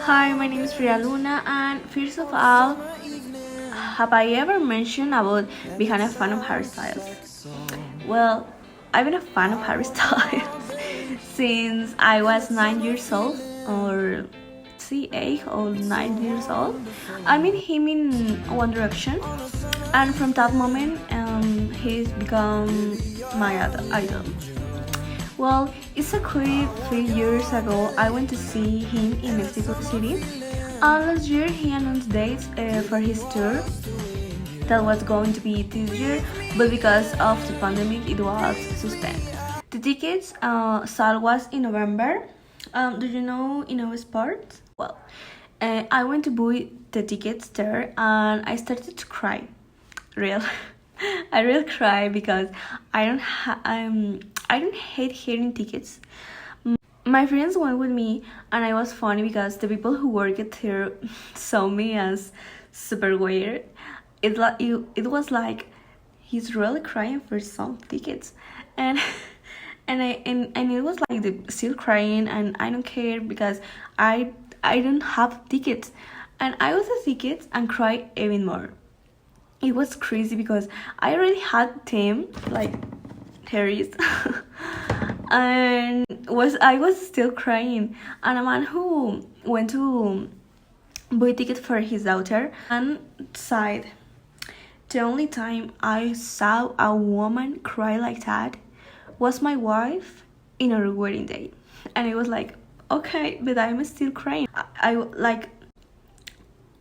Hi, my name is Priya Luna, and first of all, have I ever mentioned about becoming a fan of hairstyles? Well, I've been a fan of hairstyles since I was 9 years old, or see, 8 or 9 years old. I met him in One Direction, and from that moment, he's become my idol. Well, it's a quick 3 years ago. I went to see him in Mexico City. Last year, he announced dates for his tour that was going to be this year, but because of the pandemic, it was suspended. The tickets sale was in November. Do you know Sports? Well, I went to buy the tickets there, and I started to cry. Real, I really cry because I don't hate hearing tickets. My friends went with me, and I was funny because the people who worked here saw me as super weird. It was like he's really crying for some tickets, and and it was like the still crying, and I don't care because I don't have tickets, and I was a tickets and cry even more. It was crazy because I already had them like Harry's and I was still crying, and a man who went to buy ticket for his daughter and sighed. The only time I saw a woman cry like that was my wife in our wedding day, and it was like, okay, but I'm still crying. I like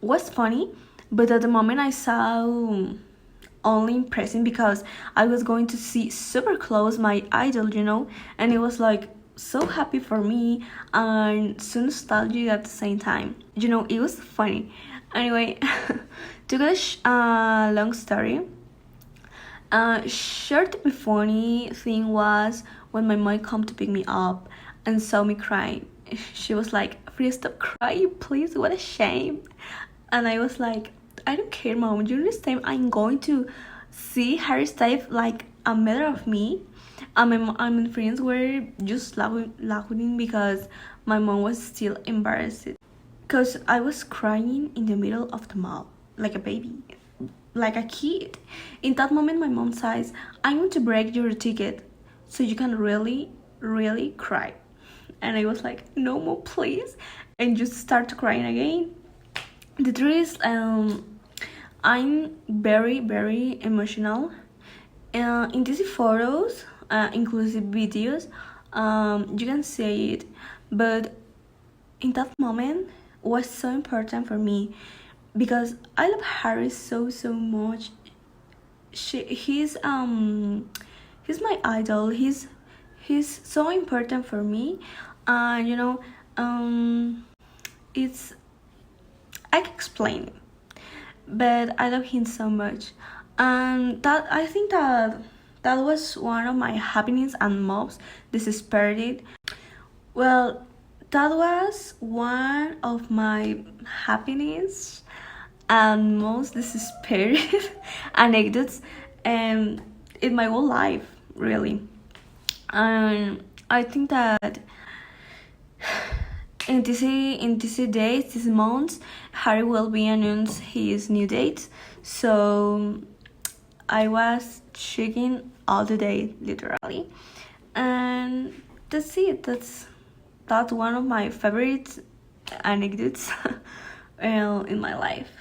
was funny, but at the moment I saw only impressing because I was going to see super close my idol, and it was like so happy for me and so nostalgic at the same time. It was funny. Anyway, to get a long story, short but funny thing was when my mom come to pick me up and saw me crying. She was like, "Free, stop crying, please. What a shame." And I was like, I don't care, mom. During this time, I'm going to see Harry Styles like a matter of me. My friends were just laughing because my mom was still embarrassed. Because I was crying in the middle of the mall, like a baby, like a kid. In that moment, my mom says, I'm going to break your ticket so you can really, really cry. And I was like, no more, please. And just start crying again. The truth is, I'm very, very emotional. In these photos, inclusive videos, you can see it, but in that moment was so important for me because I love Harry so much. He's my idol. He's so important for me, and it's I can explain it, but I love him so much, and that I think that was one of my happiness and most desesperated. Well, that was one of my happiness and most desesperated anecdotes in my whole life, really. And I think that in these days, these months, Harry will be announced his new date. So I was checking all the day, literally, and that's it. That's one of my favorite anecdotes in my life.